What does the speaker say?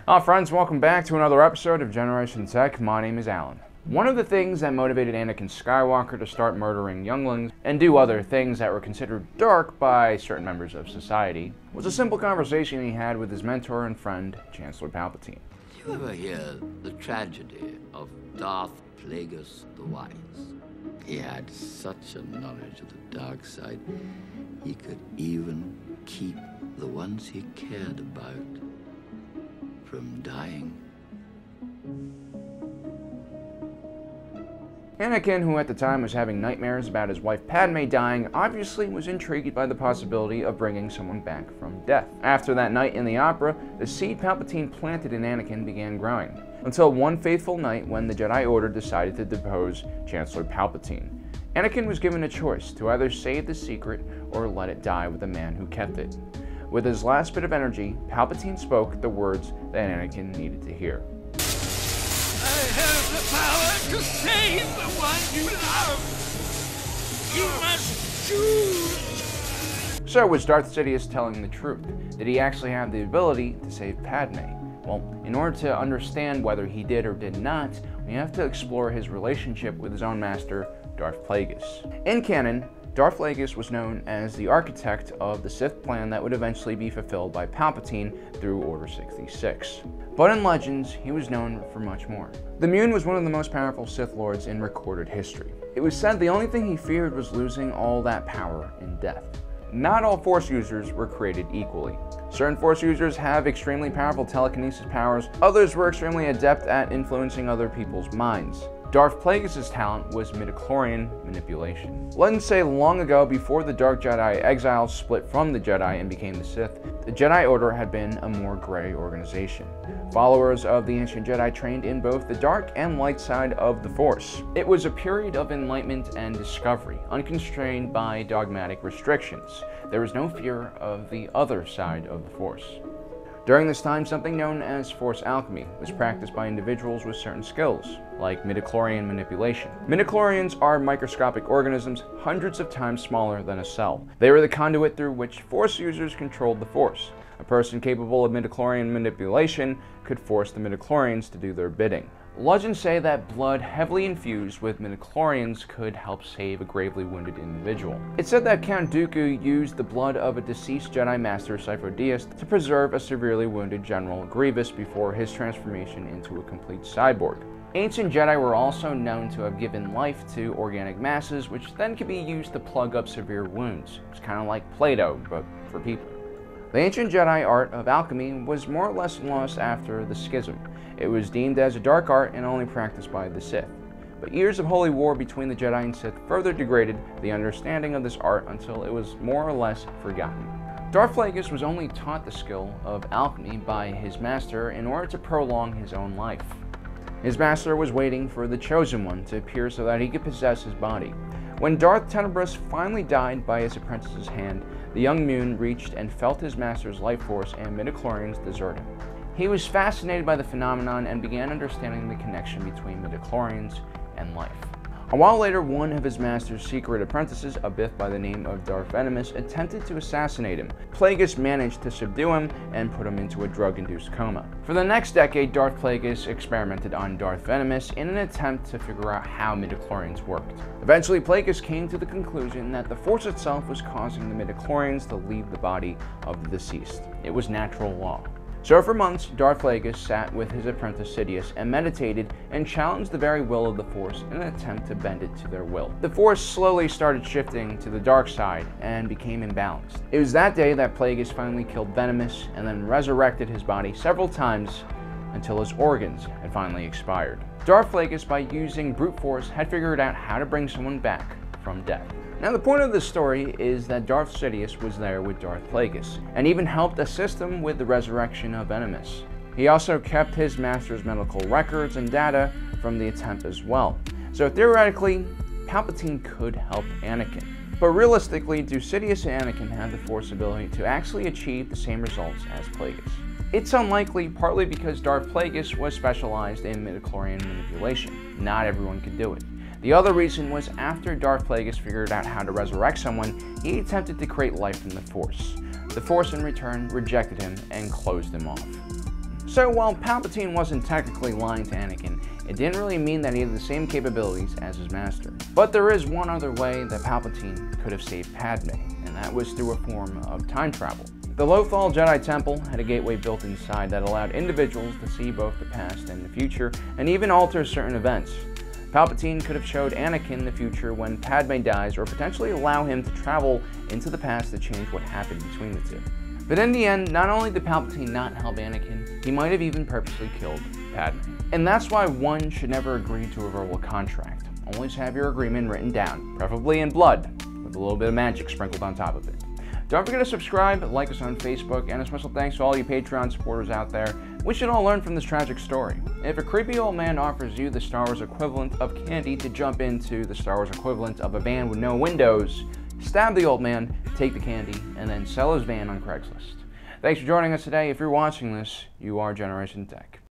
Hi friends, welcome back to another episode of Generation Tech. My name is Alan. One of the things that motivated Anakin Skywalker to start murdering younglings and do other things that were considered dark by certain members of society was a simple conversation he had with his mentor and friend, Chancellor Palpatine. Did you ever hear the tragedy of Darth Plageuis the Wise? He had such a knowledge of the dark side, he could even keep the ones he cared about from dying. Anakin, who at the time was having nightmares about his wife Padme dying, obviously was intrigued by the possibility of bringing someone back from death. After that night in the opera, the seed Palpatine planted in Anakin began growing, until one fateful night when the Jedi Order decided to depose Chancellor Palpatine. Anakin was given a choice to either save the secret or let it die with the man who kept it. With his last bit of energy, Palpatine spoke the words that Anakin needed to hear. I have the power to save the one you love. You must choose. So was Darth Sidious telling the truth? Did he actually have the ability to save Padme? Well, in order to understand whether he did or did not, we have to explore his relationship with his own master, Darth Plageuis. In canon, Darth Plageuis was known as the architect of the Sith plan that would eventually be fulfilled by Palpatine through Order 66. But in Legends, he was known for much more. The Muun was one of the most powerful Sith Lords in recorded history. It was said the only thing he feared was losing all that power in death. Not all Force users were created equally. Certain Force users have extremely powerful telekinesis powers, others were extremely adept at influencing other people's minds. Darth Plagueis' talent was midi-chlorian manipulation. Legends say long ago, before the Dark Jedi exiles split from the Jedi and became the Sith, the Jedi Order had been a more gray organization. Followers of the ancient Jedi trained in both the dark and light side of the Force. It was a period of enlightenment and discovery, unconstrained by dogmatic restrictions. There was no fear of the other side of the Force. During this time, something known as Force Alchemy was practiced by individuals with certain skills, like midi-chlorian manipulation. Midi-chlorians are microscopic organisms hundreds of times smaller than a cell. They were the conduit through which Force users controlled the Force. A person capable of midi-chlorian manipulation could force the midi-chlorians to do their bidding. Legends say that blood heavily infused with midi-chlorians could help save a gravely wounded individual. It's said that Count Dooku used the blood of a deceased Jedi Master Sifo-Dyas to preserve a severely wounded General Grievous before his transformation into a complete cyborg. Ancient Jedi were also known to have given life to organic masses, which then could be used to plug up severe wounds. It's kind of like Play-Doh, but for people. The ancient Jedi art of alchemy was more or less lost after the Schism. It was deemed as a dark art and only practiced by the Sith. But years of holy war between the Jedi and Sith further degraded the understanding of this art until it was more or less forgotten. Darth Plageuis was only taught the skill of alchemy by his master in order to prolong his own life. His master was waiting for the Chosen One to appear so that he could possess his body. When Darth Tenebrous finally died by his apprentice's hand, the young Muun reached and felt his master's life force and midi-chlorians desert him. He was fascinated by the phenomenon and began understanding the connection between midi-chlorians and life. A while later, one of his master's secret apprentices, a Bith by the name of Darth Venomous, attempted to assassinate him. Plagueis managed to subdue him and put him into a drug-induced coma. For the next decade, Darth Plagueis experimented on Darth Venomous in an attempt to figure out how midi-chlorians worked. Eventually, Plagueis came to the conclusion that the Force itself was causing the midi-chlorians to leave the body of the deceased. It was natural law. So for months, Darth Plageuis sat with his apprentice Sidious and meditated and challenged the very will of the Force in an attempt to bend it to their will. The Force slowly started shifting to the dark side and became imbalanced. It was that day that Plagueis finally killed Venomous and then resurrected his body several times until his organs had finally expired. Darth Plageuis, by using brute force, had figured out how to bring someone back from death. Now the point of this story is that Darth Sidious was there with Darth Plageuis, and even helped assist him with the resurrection of Venomous. He also kept his master's medical records and data from the attempt as well. So theoretically, Palpatine could help Anakin. But realistically, do Sidious and Anakin have the Force ability to actually achieve the same results as Plageuis? It's unlikely, partly because Darth Plageuis was specialized in midi-chlorian manipulation. Not everyone could do it. The other reason was after Darth Plageuis figured out how to resurrect someone, he attempted to create life from the Force. The Force in return rejected him and closed him off. So while Palpatine wasn't technically lying to Anakin, it didn't really mean that he had the same capabilities as his master. But there is one other way that Palpatine could have saved Padme, and that was through a form of time travel. The Lothal Jedi Temple had a gateway built inside that allowed individuals to see both the past and the future, and even alter certain events. Palpatine could have showed Anakin the future when Padme dies, or potentially allow him to travel into the past to change what happened between the two. But in the end, not only did Palpatine not help Anakin, he might have even purposely killed Padme. And that's why one should never agree to a verbal contract. Always have your agreement written down, preferably in blood, with a little bit of magic sprinkled on top of it. Don't forget to subscribe, like us on Facebook, and a special thanks to all you Patreon supporters out there. We should all learn from this tragic story. If a creepy old man offers you the Star Wars equivalent of candy to jump into the Star Wars equivalent of a van with no windows, stab the old man, take the candy, and then sell his van on Craigslist. Thanks for joining us today. If you're watching this, you are Generation Tech.